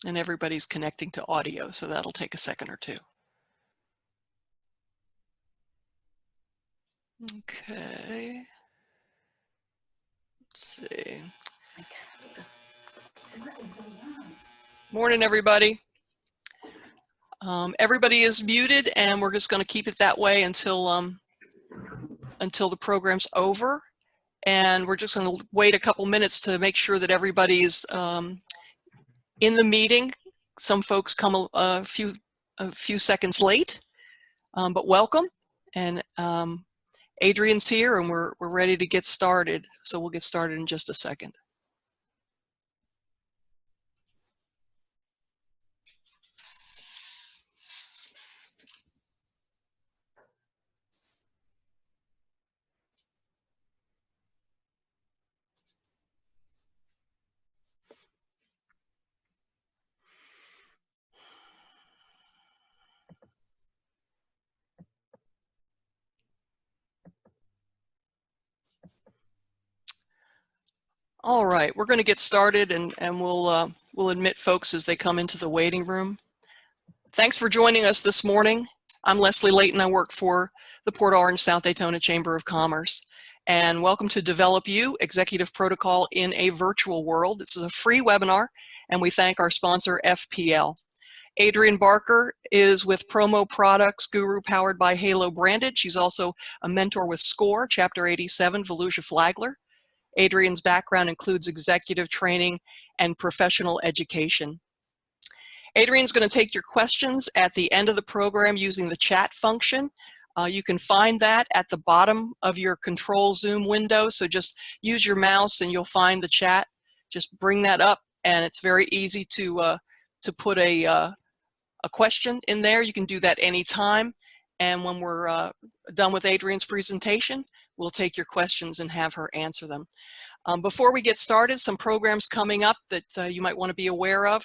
And everybody's connecting to audio, so that'll take a second or two. Okay. Let's see. Morning, everybody. Everybody is muted, and we're just going to keep it that way until the program's over. And we're just going to wait a couple minutes to make sure that everybody's in the meeting. Some folks come a few seconds late, but welcome. And Adrienne's here, and we're ready to get started. So we'll get started in just a second. All right, we're going to get started, and we'll admit folks as they come into the waiting room. Thanks for joining us this morning. I'm Leslie Layton. I work for the Port Orange South Daytona Chamber of Commerce. And welcome to Develop You, Executive Protocol in a Virtual World. This is a free webinar, and we thank our sponsor, FPL. Adrienne Barker is with PromoIndustry.Guru, powered by Halo Branded. She's also a mentor with SCORE, Chapter 87, Volusia Flagler. Adrienne's background includes executive training and professional education. Adrienne's going to take your questions at the end of the program using the chat function. You can find that at the bottom of your control Zoom window. So just use your mouse and you'll find the chat. Just bring that up, and it's very easy to put a question in there. You can do that anytime. And when we're done with Adrienne's presentation, we'll take your questions and have her answer them. Before we get started, some programs coming up that you might want to be aware of.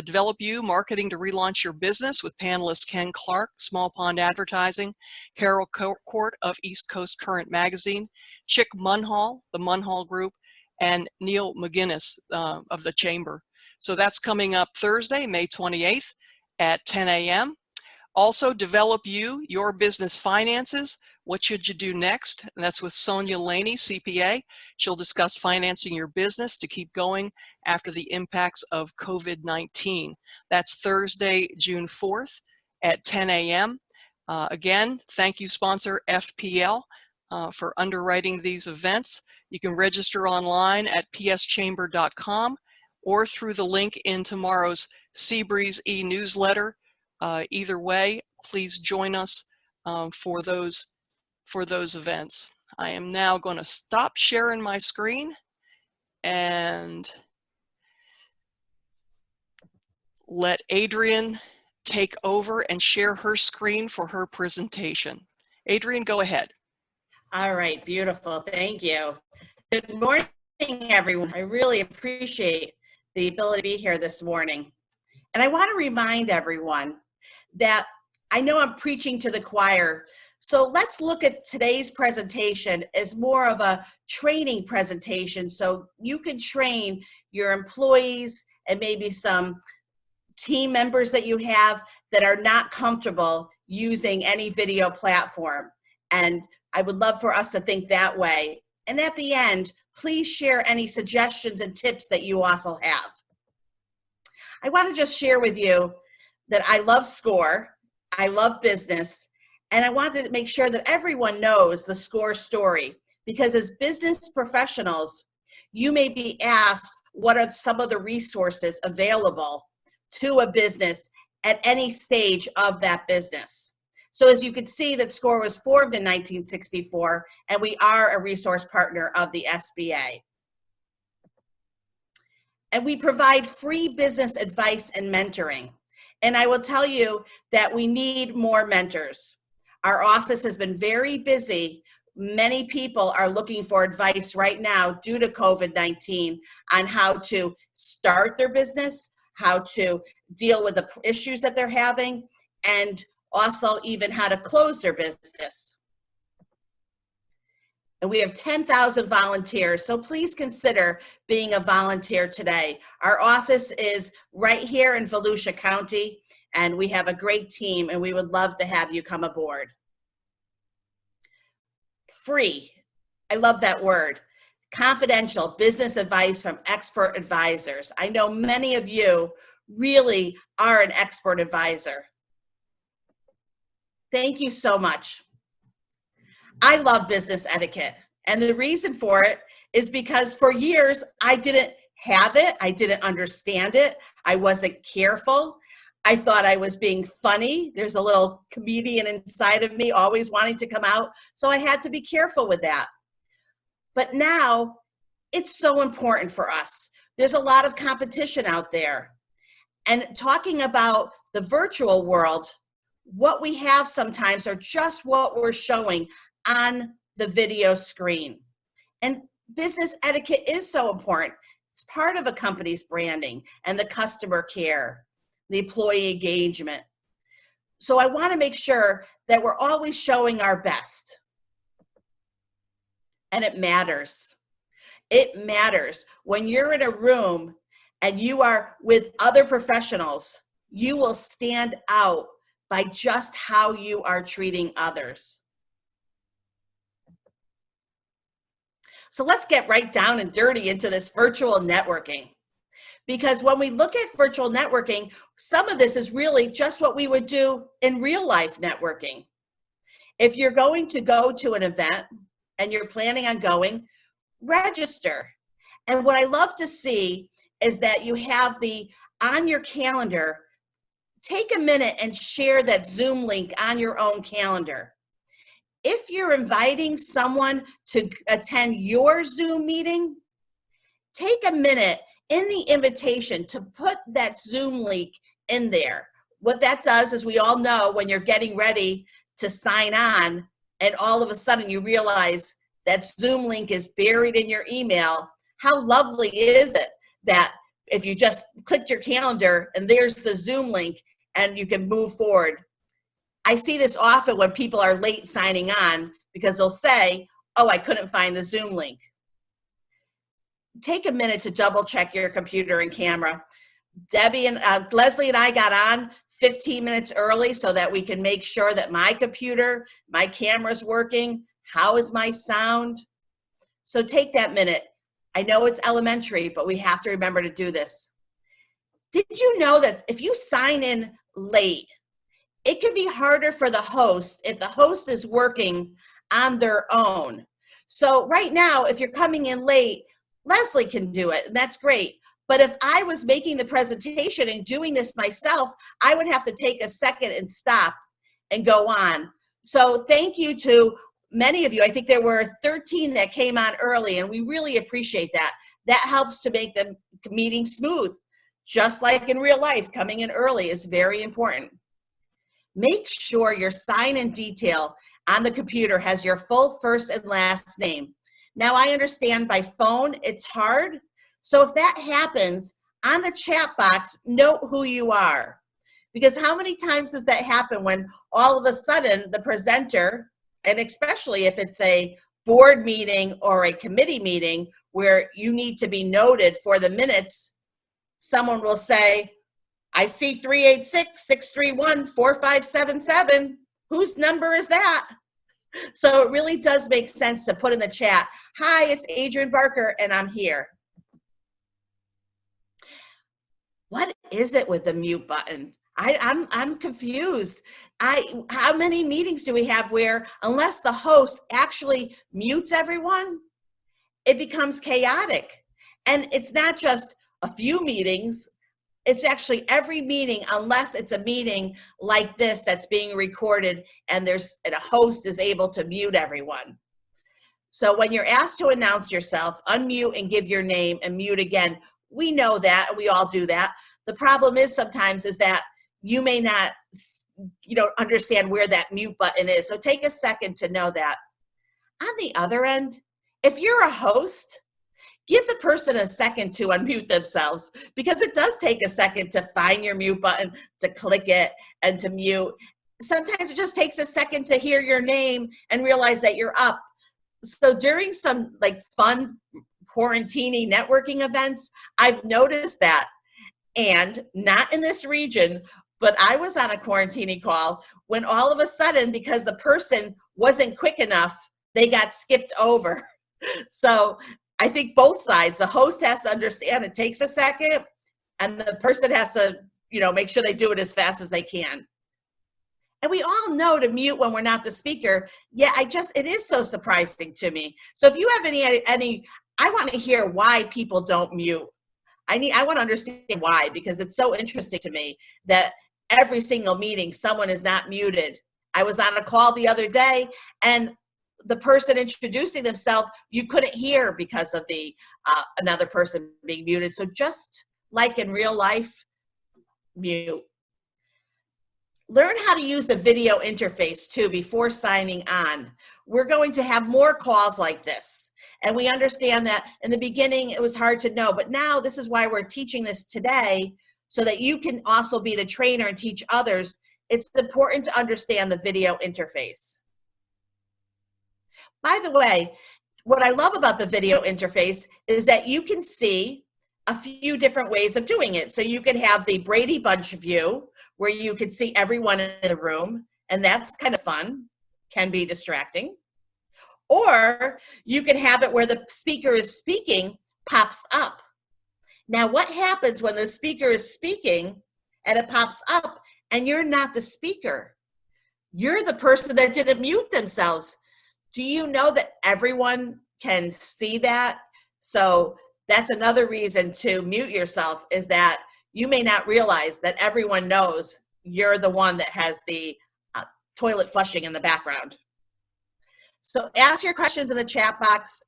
Develop You, Marketing to Relaunch Your Business with panelists Ken Clark, Small Pond Advertising, Carol Court of East Coast Current Magazine, Chick Munhall, the Munhall Group, and Neil McGinnis of the Chamber. So that's coming up Thursday, May 28th at 10 a.m. Also, Develop You, Your Business Finances. What should you do next? And that's with Sonia Laney, CPA. She'll discuss financing your business to keep going after the impacts of COVID-19. That's Thursday, June 4th at 10 a.m. Again, thank you, sponsor FPL, for underwriting these events. You can register online at pschamber.com or through the link in tomorrow's Seabreeze e-newsletter. Either way, please join us for those events. I am now going to stop sharing my screen and let Adrienne take over and share her screen for her presentation. Adrienne, go ahead. All right, beautiful. Thank you. Good morning, everyone. I really appreciate the ability to be here this morning. And I want to remind everyone that I know I'm preaching to the choir. So let's look at today's presentation as more of a training presentation so you can train your employees and maybe some team members that you have that are not comfortable using any video platform. And I would love for us to think that way. And at the end, please share any suggestions and tips that you also have. I want to just share with you that I love SCORE, I love business, and I want to make sure that everyone knows the SCORE story, because as business professionals, you may be asked what are some of the resources available to a business at any stage of that business. So as you can see, that SCORE was formed in 1964, and we are a resource partner of the SBA. And we provide free business advice and mentoring. And I will tell you that we need more mentors. Our office has been very busy. Many people are looking for advice right now due to COVID-19 on how to start their business, how to deal with the issues that they're having, and also even how to close their business. And we have 10,000 volunteers, so please consider being a volunteer today. Our office is right here in Volusia County, and we have a great team, and we would love to have you come aboard. Free, I love that word. Confidential business advice from expert advisors. I know many of you really are an expert advisor. Thank you so much. I love business etiquette, and the reason for it is because for years I didn't have it, I didn't understand it, I wasn't careful, I thought I was being funny. There's a little comedian inside of me always wanting to come out, so I had to be careful with that. But now it's so important for us. There's a lot of competition out there, and talking about the virtual world, what we have sometimes are just what we're showing on the video screen. And business etiquette is so important. It's part of a company's branding and the customer care, the employee engagement. So I want to make sure that we're always showing our best. And it matters. It matters. When you're in a room and you are with other professionals, you will stand out by just how you are treating others. So let's get right down and dirty into this virtual networking. Because when we look at virtual networking, some of this is really just what we would do in real life networking. If you're going to go to an event and you're planning on going, register. And what I love to see is that you have on your calendar, take a minute and share that Zoom link on your own calendar. If you're inviting someone to attend your Zoom meeting, take a minute in the invitation to put that Zoom link in there. What that does is, we all know when you're getting ready to sign on and all of a sudden you realize that Zoom link is buried in your email, how lovely is it that if you just clicked your calendar and there's the Zoom link and you can move forward. I see this often when people are late signing on because they'll say, oh, I couldn't find the Zoom link. Take a minute to double check your computer and camera. Debbie and Leslie and I got on 15 minutes early so that we can make sure that my computer, my camera's working. How is my sound? So take that minute. I know it's elementary, but we have to remember to do this. Did you know that if you sign in late, it can be harder for the host if the host is working on their own? So right now, if you're coming in late, Leslie can do it, and that's great. But if I was making the presentation and doing this myself, I would have to take a second and stop and go on. So thank you to many of you. I think there were 13 that came on early, and we really appreciate that. That helps to make the meeting smooth. Just like in real life, coming in early is very important. Make sure your sign-in detail on the computer has your full first and last name. Now, I understand by phone it's hard. So if that happens, on the chat box, note who you are. Because how many times does that happen when all of a sudden the presenter, and especially if it's a board meeting or a committee meeting where you need to be noted for the minutes, someone will say, I see 386-631-4577. Whose number is that? So it really does make sense to put in the chat, hi, it's Adrienne Barker, and I'm here. What is it with the mute button? I'm confused. How many meetings do we have where, unless the host actually mutes everyone, it becomes chaotic? And it's not just a few meetings. It's actually every meeting, unless it's a meeting like this that's being recorded and a host is able to mute everyone. So when you're asked to announce yourself, unmute and give your name and mute again. We know that, we all do that. The problem is sometimes is that you may not, understand where that mute button is. So take a second to know that. On the other end, if you're a host, give the person a second to unmute themselves, because it does take a second to find your mute button, to click it, and to mute. Sometimes it just takes a second to hear your name and realize that you're up. So during some like fun quarantini networking events, I've noticed that, and not in this region, but I was on a quarantini call when all of a sudden, because the person wasn't quick enough, they got skipped over. So I think both sides, the host has to understand it takes a second, and the person has to, make sure they do it as fast as they can. And we all know to mute when we're not the speaker. Yeah, it is so surprising to me. So if you have any, I want to hear why people don't mute. I want to understand why, because it's so interesting to me that every single meeting, someone is not muted. I was on a call the other day, and the person introducing themselves, you couldn't hear because of the another person being muted. So just like in real life, mute. Learn how to use a video interface too before signing on. We're going to have more calls like this. And we understand that in the beginning it was hard to know, but now this is why we're teaching this today, so that you can also be the trainer and teach others. It's important to understand the video interface. By the way, what I love about the video interface is that you can see a few different ways of doing it. So you can have the Brady Bunch view, where you can see everyone in the room, and that's kind of fun, can be distracting. Or you can have it where the speaker is speaking pops up. Now, what happens when the speaker is speaking and it pops up and you're not the speaker? You're the person that didn't mute themselves. Do you know that everyone can see that? So that's another reason to mute yourself, is that you may not realize that everyone knows you're the one that has the toilet flushing in the background. So ask your questions in the chat box.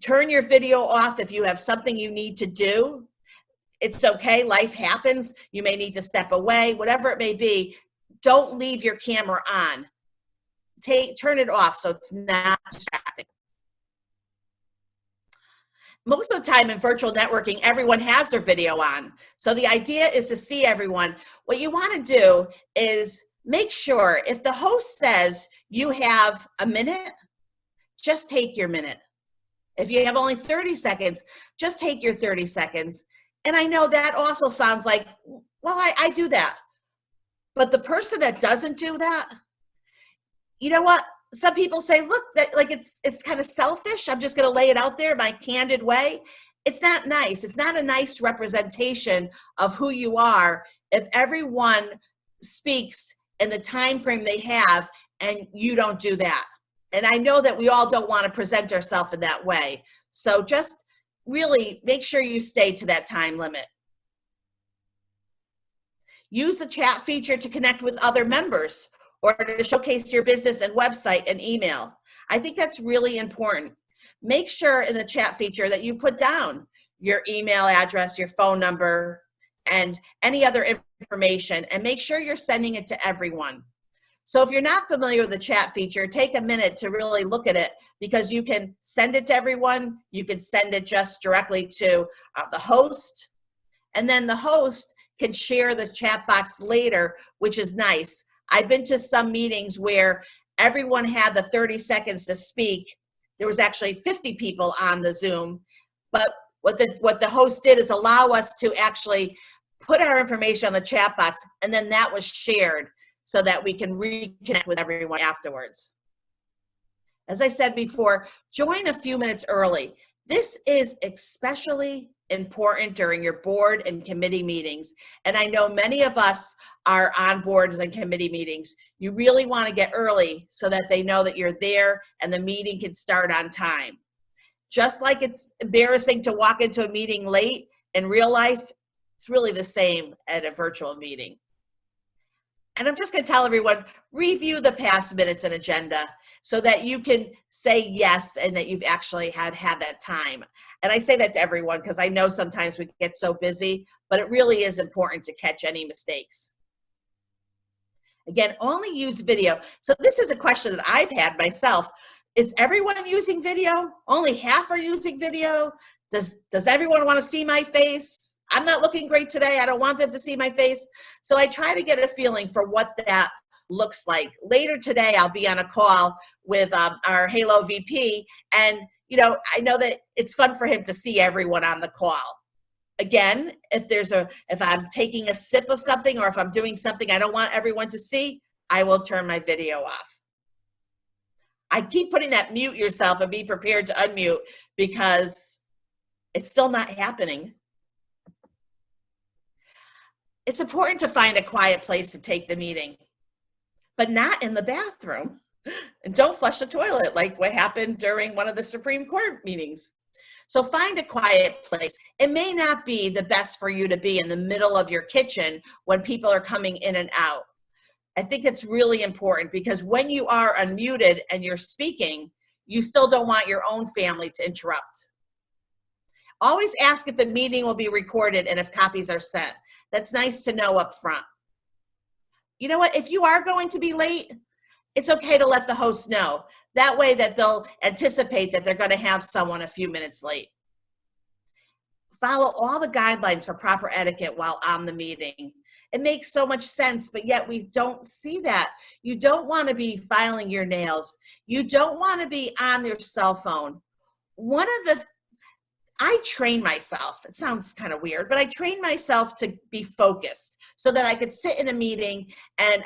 Turn your video off if you have something you need to do. It's okay, life happens. You may need to step away, whatever it may be. Don't leave your camera on. Turn it off so it's not distracting. Most of the time in virtual networking, everyone has their video on. So the idea is to see everyone. What you want to do is make sure, if the host says you have a minute, just take your minute. If you have only 30 seconds, just take your 30 seconds. And I know that also sounds like, well, I do that. But the person that doesn't do that, you know what? Some people say, look, that like it's kind of selfish. I'm just going to lay it out there my candid way. It's not nice. It's not a nice representation of who you are if everyone speaks in the time frame they have and you don't do that. And I know that we all don't want to present ourselves in that way. So just really make sure you stay to that time limit. Use the chat feature to connect with other members, or to showcase your business and website and email. I think that's really important. Make sure in the chat feature that you put down your email address, your phone number, and any other information, and make sure you're sending it to everyone. So if you're not familiar with the chat feature, take a minute to really look at it, because you can send it to everyone. You can send it just directly to the host, and then the host can share the chat box later, which is nice. I've been to some meetings where everyone had the 30 seconds to speak. There was actually 50 people on the Zoom, but what the host did is allow us to actually put our information on the chat box, and then that was shared so that we can reconnect with everyone afterwards. As I said before, join a few minutes early. This is especially important during your board and committee meetings. And I know many of us are on boards and committee meetings. You really want to get early so that they know that you're there and the meeting can start on time. Just like it's embarrassing to walk into a meeting late in real life, it's really the same at a virtual meeting. And I'm just going to tell everyone, review the past minutes and agenda so that you can say yes and that you've actually had that time. And I say that to everyone because I know sometimes we get so busy, but it really is important to catch any mistakes. Again, only use video. So this is a question that I've had myself. Is everyone using video? Only half are using video? Does everyone want to see my face? I'm not looking great today. I don't want them to see my face. So I try to get a feeling for what that looks like. Later today, I'll be on a call with our Halo VP, and I know that it's fun for him to see everyone on the call. Again, if I'm taking a sip of something, or if I'm doing something I don't want everyone to see, I will turn my video off. I keep putting that mute yourself and be prepared to unmute because it's still not happening. It's important to find a quiet place to take the meeting, but not in the bathroom. And don't flush the toilet like what happened during one of the Supreme Court meetings. So find a quiet place. It may not be the best for you to be in the middle of your kitchen when people are coming in and out. I think it's really important because when you are unmuted and you're speaking, you still don't want your own family to interrupt. Always ask if the meeting will be recorded and if copies are sent. That's nice to know up front. You know what? If you are going to be late, it's okay to let the host know. That way that they'll anticipate that they're going to have someone a few minutes late. Follow all the guidelines for proper etiquette while on the meeting. It makes so much sense, but yet we don't see that. You don't want to be filing your nails. You don't want to be on your cell phone. I train myself, it sounds kind of weird, but I train myself to be focused so that I could sit in a meeting and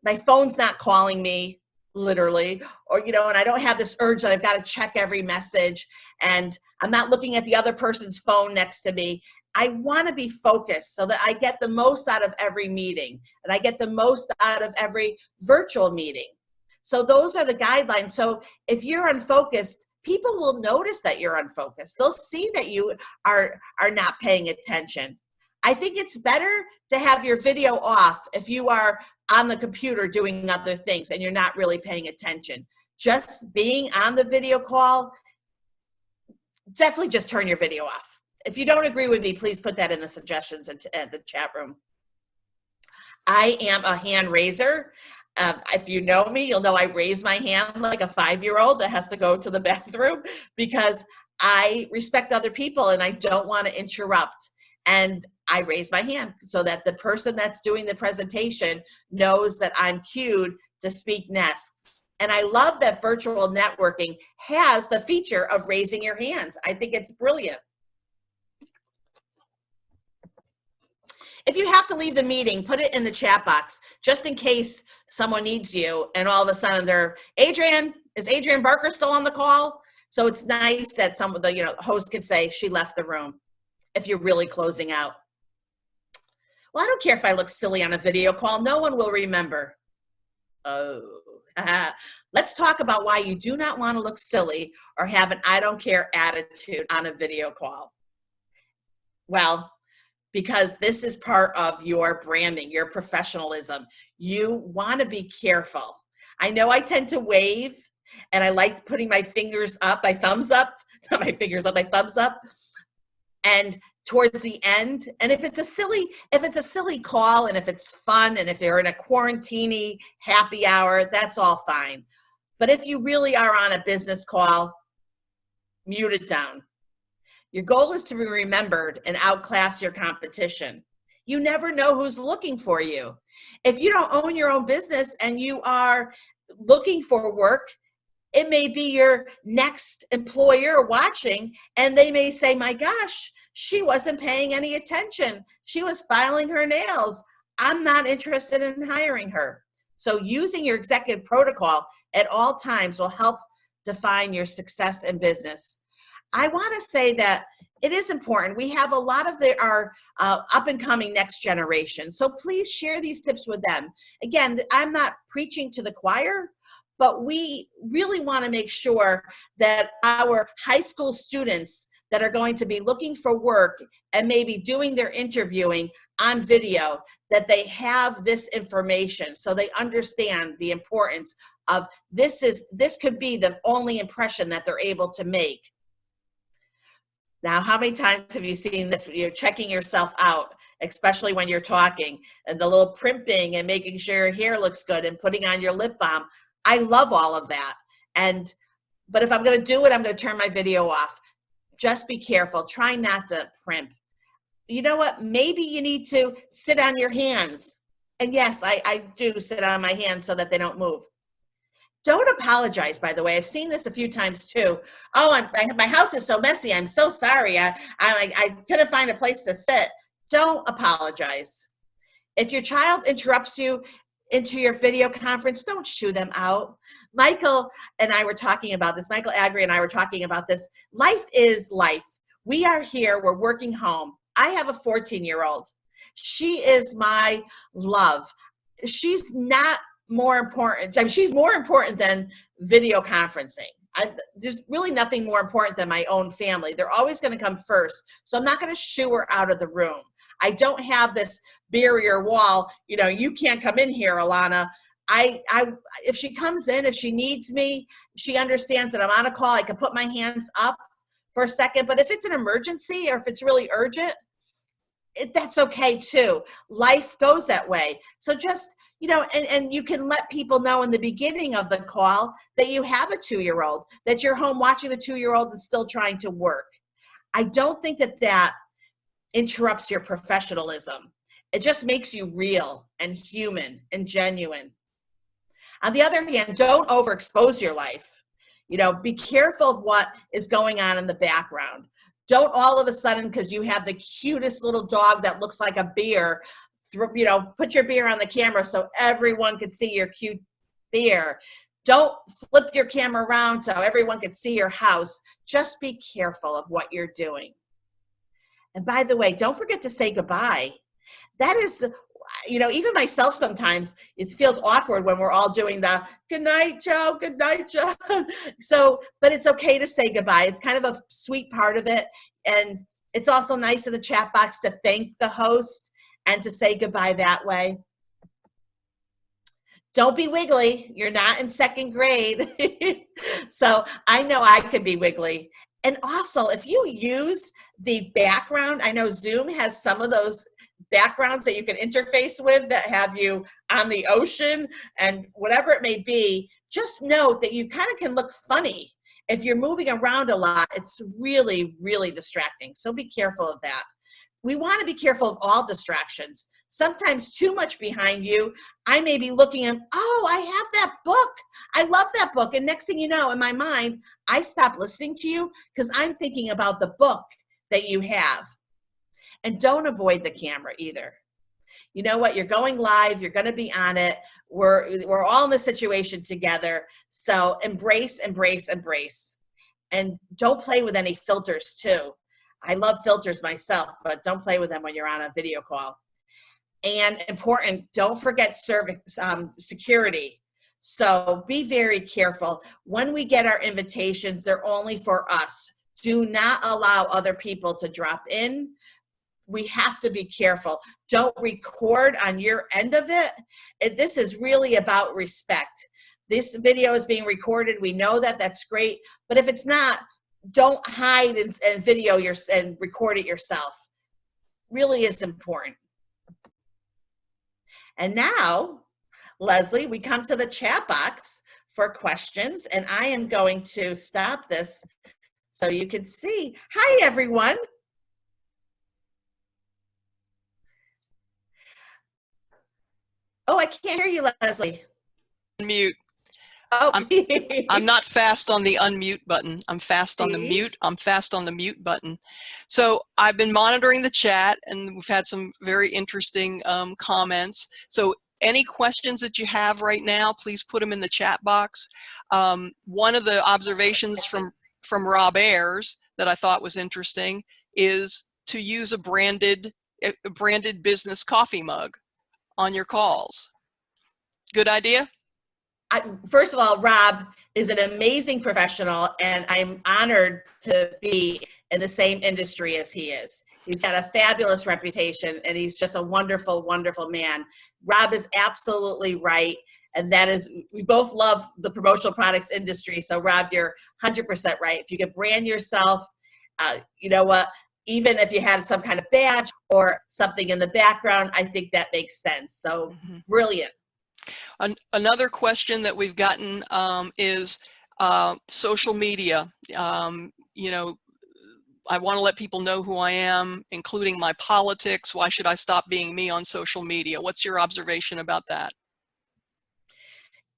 my phone's not calling me literally, or, and I don't have this urge that I've got to check every message and I'm not looking at the other person's phone next to me. I want to be focused so that I get the most out of every meeting and I get the most out of every virtual meeting. So those are the guidelines. So if you're unfocused, people will notice that you're unfocused. They'll see that you are not paying attention. I think it's better to have your video off if you are on the computer doing other things and you're not really paying attention. Just being on the video call, definitely just turn your video off. If you don't agree with me, please put that in the suggestions in the chat room. I am a hand raiser. If you know me, you'll know I raise my hand like a 5-year-old that has to go to the bathroom because I respect other people and I don't want to interrupt. And I raise my hand so that the person that's doing the presentation knows that I'm cued to speak next. And I love that virtual networking has the feature of raising your hands. I think it's brilliant. If you have to leave the meeting, put it in the chat box, just in case someone needs you and all of a sudden is Adrienne Barker still on the call? So it's nice that some of the host could say she left the room if you're really closing out. Well, I don't care if I look silly on a video call. No one will remember. Oh, let's talk about why you do not want to look silly or have an I don't care attitude on a video call. Well, because this is part of your branding, your professionalism. You want to be careful. I know I tend to wave and I like putting my fingers up, my thumbs up, not my fingers up, my thumbs up. And towards the end, and if it's a silly call and if it's fun and if you're in a quarantine happy hour, that's all fine. But if you really are on a business call, mute it down. Your goal is to be remembered and outclass your competition. You never know who's looking for you. If you don't own your own business and you are looking for work, it may be your next employer watching and they may say, my gosh, she wasn't paying any attention. She was filing her nails. I'm not interested in hiring her. So using your executive protocol at all times will help define your success in business. I want to say that it is important. We have a lot of our up and coming next generation. So please share these tips with them. Again, I'm not preaching to the choir, but we really want to make sure that our high school students that are going to be looking for work and maybe doing their interviewing on video, that they have this information so they understand the importance of this could be the only impression that they're able to make. Now, how many times have you seen this? You're checking yourself out, especially when you're talking, and the little primping and making sure your hair looks good and putting on your lip balm. I love all of that. But if I'm going to do it, I'm going to turn my video off. Just be careful. Try not to primp. You know what? Maybe you need to sit on your hands And yes, I do sit on my hands so that they don't move. Don't apologize, by the way. I've seen this a few times too. Oh, my house is so messy. I'm so sorry. I couldn't find a place to sit. Don't apologize. If your child interrupts you into your video conference, don't shoo them out. Michael and I were talking about this. Michael Agri and I were talking about this. Life is life. We are here. We're working home. I have a 14-year-old. She is my love. She's not more important. I mean, she's more important than video conferencing. There's really nothing more important than my own family. They're always going to come first. So I'm not going to shoo her out of the room. I don't have this barrier wall. You know, you can't come in here, Alana. If she comes in, if she needs me, she understands that I'm on a call. I can put my hands up for a second. But if it's an emergency or if it's really urgent, that's okay too. Life goes that way. So just, you know, and you can let people know in the beginning of the call that you have a 2-year-old, that you're home watching the 2-year-old and still trying to work. I don't think that interrupts your professionalism. It just makes you real and human and genuine. On the other hand, don't overexpose your life. You know, be careful of what is going on in the background. Don't all of a sudden, because you have the cutest little dog that looks like a bear, you know, put your beer on the camera so everyone could see your cute beer. Don't flip your camera around so everyone can see your house. Just be careful of what you're doing. And by the way, don't forget to say goodbye. That is, you know, even myself sometimes, it feels awkward when we're all doing the good night, Joe, good night, Joe. So, but it's okay to say goodbye. It's kind of a sweet part of it. And it's also nice in the chat box to thank the host and to say goodbye that way. Don't be wiggly. You're not in 2nd grade. So I know I could be wiggly. And also, if you use the background, I know Zoom has some of those backgrounds that you can interface with that have you on the ocean and whatever it may be, just note that you kind of can look funny. If you're moving around a lot, it's really, really distracting. So be careful of that. We want to be careful of all distractions. Sometimes too much behind you. I may be looking at, oh, I have that book. I love that book. And next thing you know, in my mind, I stop listening to you because I'm thinking about the book that you have. And don't avoid the camera either. You know what? You're going live. You're going to be on it. We're all in this situation together. So embrace, embrace, embrace. And don't play with any filters too. I love filters myself, but don't play with them when you're on a video call. And important, don't forget security. So be very careful. When we get our invitations, they're only for us. Do not allow other people to drop in. We have to be careful. Don't record on your end of it. This is really about respect. This video is being recorded. We know that. That's great. But if it's not, don't hide and video and record it yourself. Really is important. And now, Leslie, we come to the chat box for questions, and I am going to stop this so you can see. Hi, everyone. Oh, I can't hear you, Leslie. Mute. Oh. I'm not fast on the unmute button. I'm fast on the mute. I'm fast on the mute button. So I've been monitoring the chat, and we've had some very interesting comments. So any questions that you have right now, please put them in the chat box. One of the observations from Rob Ayers that I thought was interesting is to use a branded business coffee mug on your calls. Good idea? First of all, Rob is an amazing professional, and I'm honored to be in the same industry as he is. He's got a fabulous reputation, and he's just a wonderful, wonderful man. Rob is absolutely right, and that is, we both love the promotional products industry, so Rob, you're 100% right. If you could brand yourself, you know what, even if you had some kind of badge or something in the background, I think that makes sense. So brilliant. Another question that we've gotten is social media. You know, I want to let people know who I am, including my politics. Why should I stop being me on social media? What's your observation about that?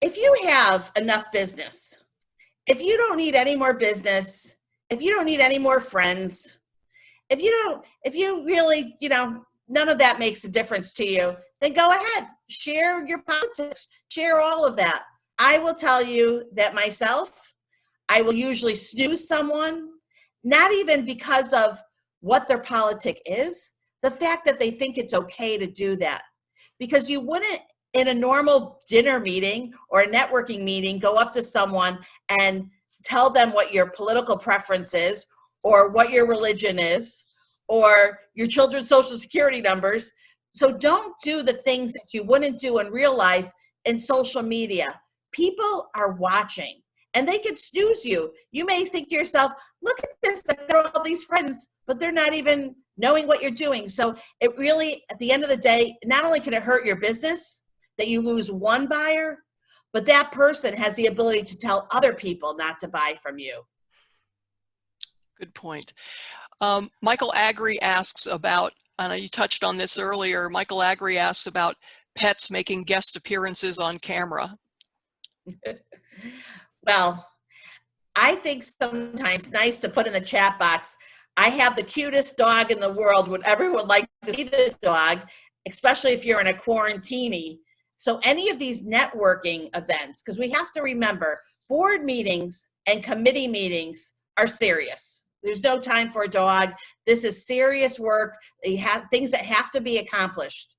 If you have enough business, if you don't need any more business, if you don't need any more friends, if you really, none of that makes a difference to you, then go ahead, share your politics, share all of that. I will tell you that myself, I will usually snooze someone, not even because of what their politic is, the fact that they think it's okay to do that. Because you wouldn't, in a normal dinner meeting or a networking meeting, go up to someone and tell them what your political preference is, or what your religion is, or your children's social security numbers. So don't do the things that you wouldn't do in real life in social media. People are watching, and they could snooze you. You may think to yourself, look at this, I've got all these friends, but they're not even knowing what you're doing. So it really, at the end of the day, not only can it hurt your business that you lose one buyer, but that person has the ability to tell other people not to buy from you. Good point. Michael Agri asks about, I know you touched on this earlier, Michael Agri asks about pets making guest appearances on camera. Well, I think sometimes nice to put in the chat box, I have the cutest dog in the world. Would everyone like to see this dog, especially if you're in a quarantini? So any of these networking events, because we have to remember, board meetings and committee meetings are serious. There's no time for a dog. This is serious work. They have things that have to be accomplished.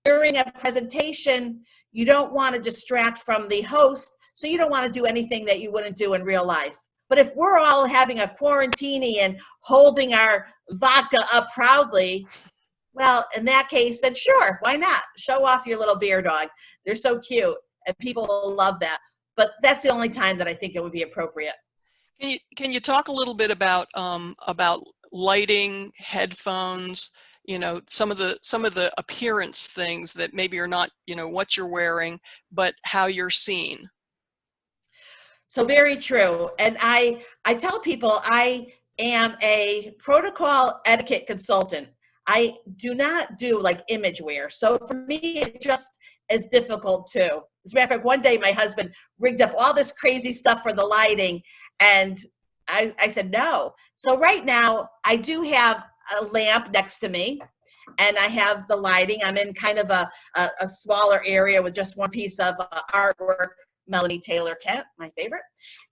During a presentation, you don't want to distract from the host, so you don't want to do anything that you wouldn't do in real life. But if we're all having a quarantini and holding our vodka up proudly, well, in that case, then sure, why not? Show off your little beer dog. They're so cute, and people will love that. But that's the only time that I think it would be appropriate. Can you talk a little bit about lighting, headphones, some of the appearance things that maybe are not, what you're wearing, but how you're seen? So very true. And I tell people I am a protocol etiquette consultant. I do not do like image wear. So for me, it's just as difficult too. As a matter of fact, one day my husband rigged up all this crazy stuff for the lighting, and I said no. So right now I do have a lamp next to me, and I have the lighting. I'm in kind of a smaller area with just one piece of artwork, Melanie Taylor Kent, my favorite.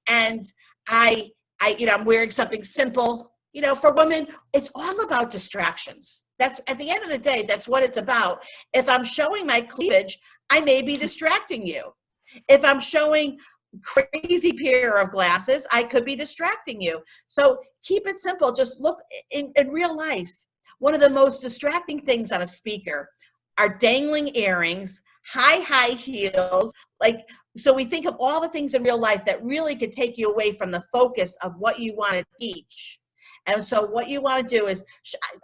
And I'm wearing something simple. For women, it's all about distractions. That's, at the end of the day, that's what it's about. If I'm showing my cleavage, I may be distracting you. If I'm showing crazy pair of glasses, I could be distracting you. So keep it simple. Just look in real life. One of the most distracting things on a speaker are dangling earrings, high heels. So we think of all the things in real life that really could take you away from the focus of what you want to teach. And so what you want to do is,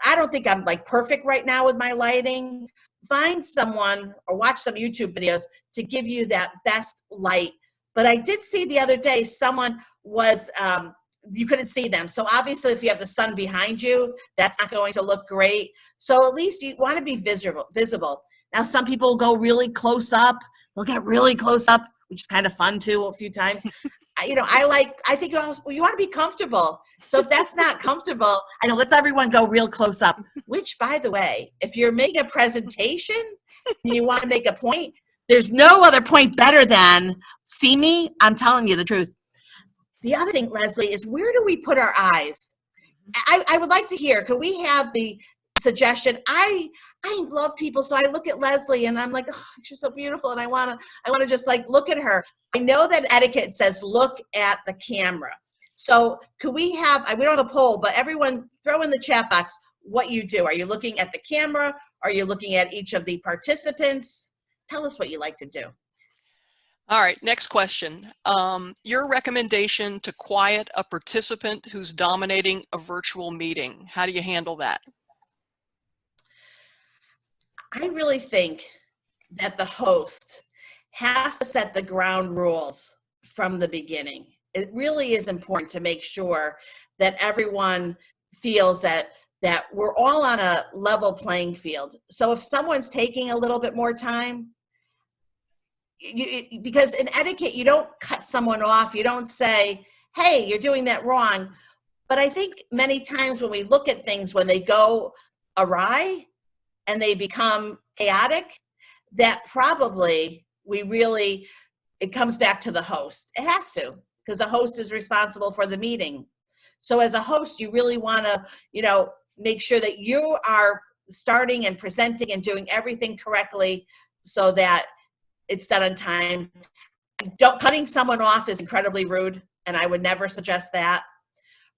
I don't think I'm like perfect right now with my lighting. Find someone or watch some YouTube videos to give you that best light. But I did see the other day someone was, you couldn't see them. So obviously if you have the sun behind you, that's not going to look great. So at least you want to be visible. Now some people go really close up. They'll get really close up, which is kind of fun too a few times. I think you want to be comfortable. So if that's not comfortable, let's everyone go real close up, which by the way, if you're making a presentation and you want to make a point, there's no other point better than see me. I'm telling you the truth. The other thing, Leslie, is where do we put our eyes? I would like to hear, could we have the suggestion? I love people, so I look at Leslie and I'm like, oh, she's so beautiful, and I want to just like look at her. I know that etiquette says look at the camera. So could we have, we don't have a poll, but everyone throw in the chat box what you do. Are you looking at the camera? Are you looking at each of the participants? Tell us what you like to do. All right, next question. Your recommendation to quiet a participant who's dominating a virtual meeting. How do you handle that? I really think that the host has to set the ground rules from the beginning. It really is important to make sure that everyone feels that we're all on a level playing field. So if someone's taking a little bit more time, because in etiquette, you don't cut someone off. You don't say, hey, you're doing that wrong. But I think many times when we look at things, when they go awry and they become chaotic, that probably it comes back to the host. It has to, because the host is responsible for the meeting. So as a host, you really want to, make sure that you are starting and presenting and doing everything correctly so that it's done on time. Cutting someone off is incredibly rude, and I would never suggest that.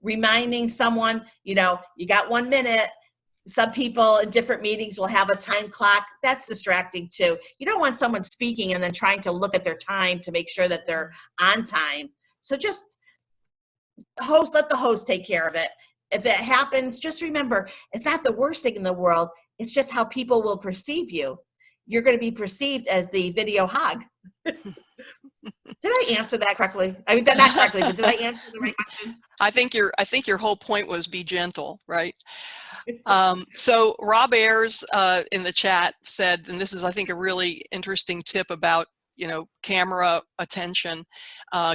Reminding someone, you got 1 minute. Some people in different meetings will have a time clock. That's distracting too. You don't want someone speaking and then trying to look at their time to make sure that they're on time. So just let the host take care of it. If it happens, just remember, it's not the worst thing in the world. It's just how people will perceive you. You're going to be perceived as the video hog. Did I answer that correctly? I mean, not correctly, but did I answer the right question? I think your whole point was be gentle, right? So Rob Ayers in the chat said, and this is, I think, a really interesting tip about, camera attention.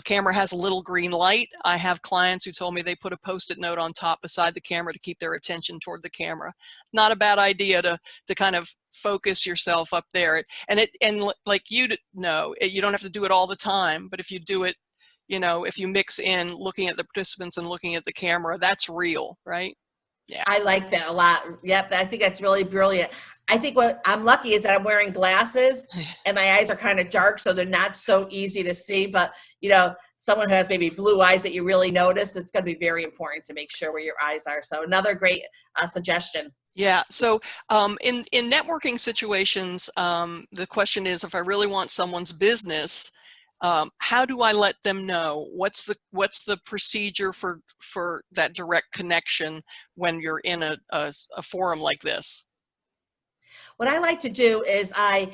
Camera has a little green light. I have clients who told me they put a Post-it note on top beside the camera to keep their attention toward the camera. Not a bad idea to kind of focus yourself up there. And like you know, you don't have to do it all the time, but if you do it, if you mix in looking at the participants and looking at the camera, that's real, right? Yeah. I like that a lot. Yep, I think that's really brilliant. I think what I'm lucky is that I'm wearing glasses and my eyes are kind of dark, so they're not so easy to see. But, someone who has maybe blue eyes that you really notice, it's going to be very important to make sure where your eyes are. So another great suggestion. Yeah. So in networking situations, the question is, if I really want someone's business, how do I let them know? What's the procedure for that direct connection when you're in a forum like this? What I like to do is I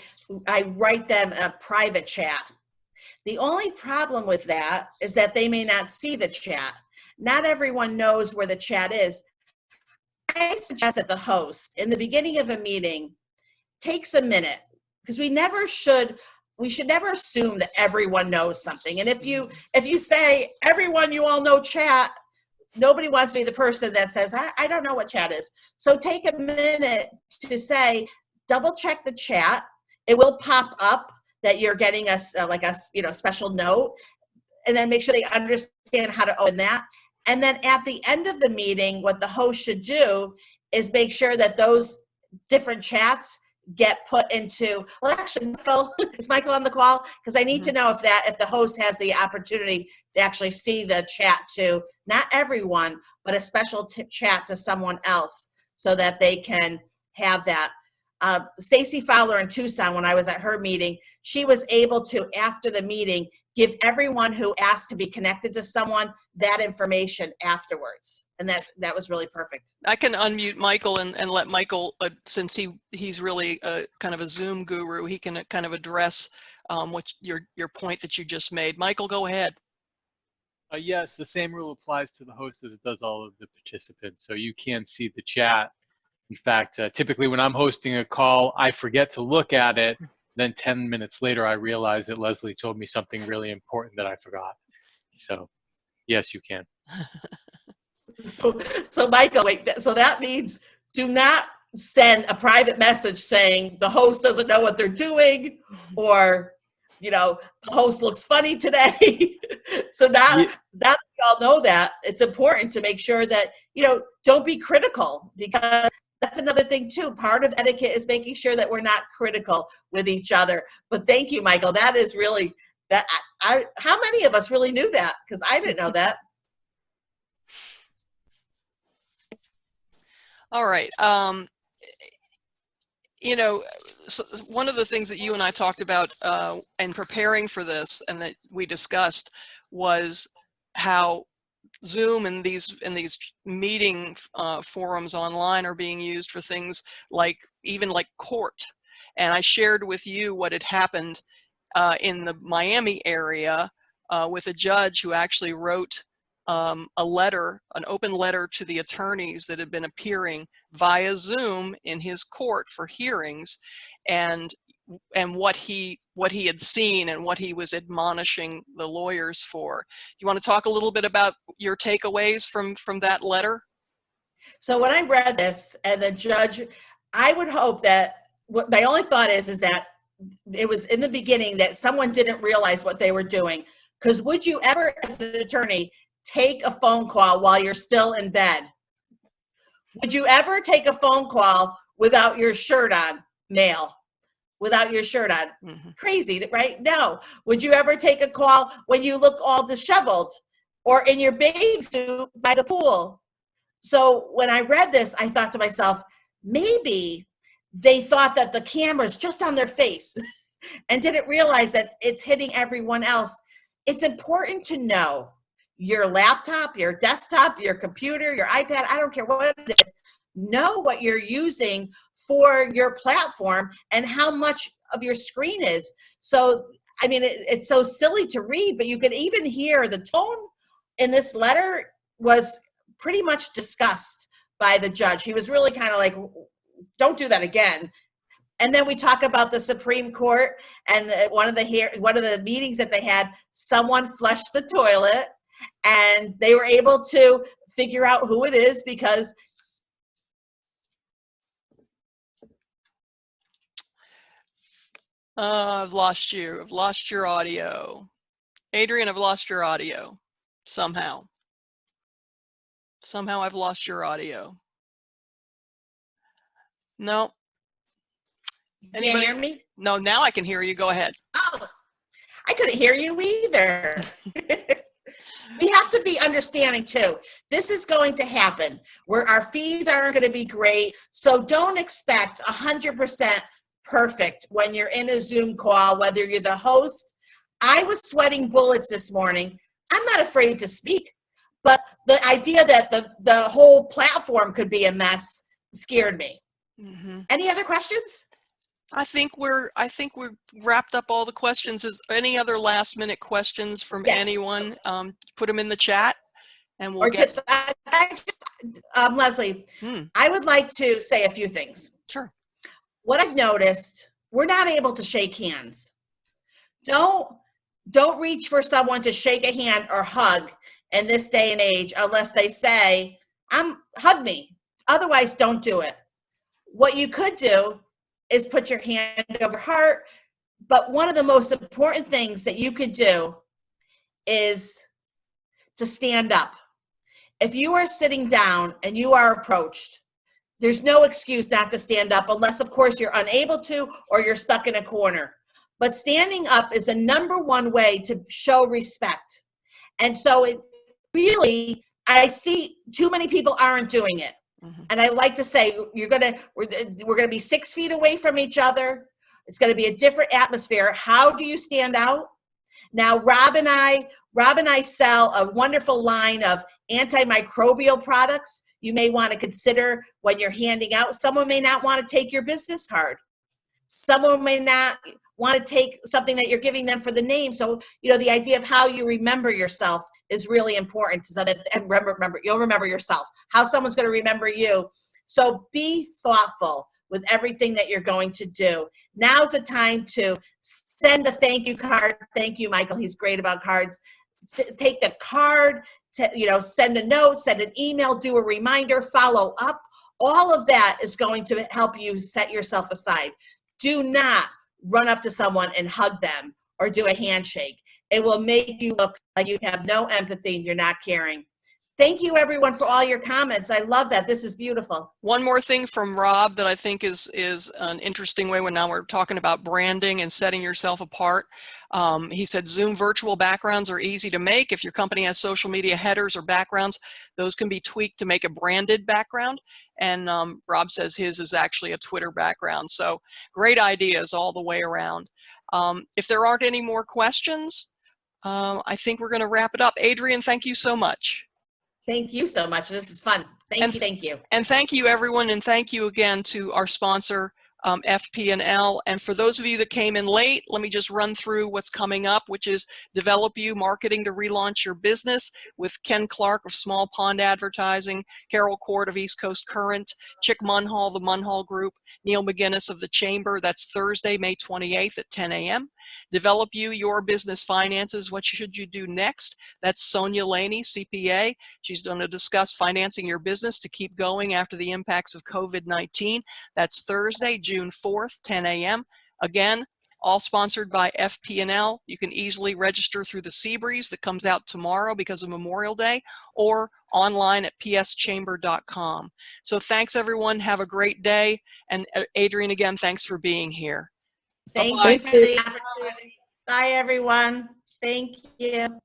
write them a private chat. The only problem with that is that they may not see the chat. Not everyone knows where the chat is. I suggest that the host, in the beginning of a meeting, takes a minute, because we should never assume that everyone knows something. And if you say, everyone, you all know chat, nobody wants to be the person that says, I don't know what chat is. So take a minute to say, double check the chat. It will pop up that you're getting a special note, and then make sure they understand how to open that. And then at the end of the meeting, what the host should do is make sure that those different chats get put into, well, actually, Michael, is Michael on the call? Because I need to know if the host has the opportunity to actually see the chat to not everyone, but a special chat to someone else, so that they can have that. Stacy Fowler in Tucson, when I was at her meeting, she was able to, after the meeting, give everyone who asked to be connected to someone that information afterwards. And that was really perfect. I can unmute Michael and let Michael, since he's really kind of a Zoom guru, he can kind of address what your point that you just made. Michael, go ahead. Yes, the same rule applies to the host as it does all of the participants. So you can see the chat. In fact, typically when I'm hosting a call, I forget to look at it. Then 10 minutes later, I realize that Leslie told me something really important that I forgot. So yes, you can. So Michael, wait, so that means do not send a private message saying the host doesn't know what they're doing, or, the host looks funny today. So now that we all know that, it's important to make sure that, don't be critical, because that's another thing too. Part of etiquette is making sure that we're not critical with each other. But thank you, Michael. That is really, how many of us really knew that? Because I didn't know that. All right. So one of the things that you and I talked about in preparing for this, and that we discussed, was how Zoom and these meeting forums online are being used for things even like court. And I shared with you what had happened in the Miami area with a judge who actually wrote a letter, an open letter to the attorneys that had been appearing via Zoom in his court for hearings, and what he had seen and what he was admonishing the lawyers for. You want to talk a little bit about your takeaways from that letter? So when I read this, and the judge, I would hope that, what my only thought is that it was in the beginning that someone didn't realize what they were doing. Because would you ever, as an attorney, take a phone call while you're still in bed? Would you ever take a phone call without your shirt on, male? Without your shirt on? Mm-hmm. Crazy, right? No. Would you ever take a call when you look all disheveled or in your bathing suit by the pool? So when I read this, I thought to myself, maybe they thought that the camera's just on their face and didn't realize that it's hitting everyone else. It's important to know your laptop, your desktop, your computer, your iPad, I don't care what it is, know what you're using for your platform and how much of your screen is. So, I mean, it's so silly to read, but you could even hear the tone in this letter was pretty much disgust by the judge. He was really kind of like, don't do that again. And then we talk about the Supreme Court and one of the meetings that they had, someone flushed the toilet and they were able to figure out who it is because I've lost you. I've lost your audio. Adrienne, I've lost your audio. Somehow I've lost your audio. No. Anybody hear me? No, now I can hear you. Go ahead. Oh, I couldn't hear you either. We have to be understanding too. This is going to happen where our feeds aren't going to be great. So don't expect 100% perfect when you're in a Zoom call, whether you're the host. I was sweating bullets this morning. I'm not afraid to speak, but the idea that the whole platform could be a mess scared me. Mm-hmm. Any other questions? I think we're wrapped up all the questions. Is any other last minute questions from anyone? Put them in the chat and we'll get tips. Leslie, I would like to say a few things. Sure. What I've noticed, we're not able to shake hands. Don't reach for someone to shake a hand or hug in this day and age unless they say, hug me. Otherwise, don't do it. What you could do is put your hand over heart. But one of the most important things that you could do is to stand up. If you are sitting down and you are approached, there's no excuse not to stand up unless, of course, you're unable to or you're stuck in a corner. But standing up is the number-one way to show respect. And so it really, I see too many people aren't doing it. Mm-hmm. And I like to say, we're gonna be 6 feet away from each other. It's gonna be a different atmosphere. How do you stand out? Now, Rob and I sell a wonderful line of antimicrobial products. You may want to consider when you're handing out. Someone may not want to take your business card. Someone may not want to take something that you're giving them for the name. So, the idea of how you remember yourself is really important, so that you'll remember yourself, how someone's going to remember you. So be thoughtful with everything that you're going to do. Now's the time to send a thank you card. Thank you, Michael. He's great about cards. Take the card, send a note, send an email, do a reminder, follow up. All of that is going to help you set yourself aside. Do not run up to someone and hug them or do a handshake. It will make you look like you have no empathy and you're not caring. Thank you, everyone, for all your comments. I love that. This is beautiful. One more thing from Rob that I think is an interesting way when now we're talking about branding and setting yourself apart. He said Zoom virtual backgrounds are easy to make. If your company has social media headers or backgrounds, those can be tweaked to make a branded background. And Rob says his is actually a Twitter background. So great ideas all the way around. If there aren't any more questions, I think we're going to wrap it up. Adrienne, thank you so much. Thank you so much. This is fun. Thank you. And thank you, everyone. And thank you again to our sponsor, FP&L. And for those of you that came in late, let me just run through what's coming up, which is Develop You, Marketing to Relaunch Your Business with Ken Clark of Small Pond Advertising, Carol Court of East Coast Current, Chick Munhall, the Munhall Group, Neil McGinnis of the Chamber. That's Thursday, May 28th at 10 a.m. Develop You, Your Business Finances, What Should You Do Next? That's Sonia Laney, CPA. She's going to discuss financing your business to keep going after the impacts of COVID-19. That's Thursday, June 4th, 10 a.m. Again, all sponsored by FP&L. You can easily register through the Seabreeze that comes out tomorrow because of Memorial Day, or online at pschamber.com. So thanks, everyone. Have a great day. And Adrienne, again, thanks for being here. Thank Bye-bye. you for the opportunity. Bye, everyone. Thank you.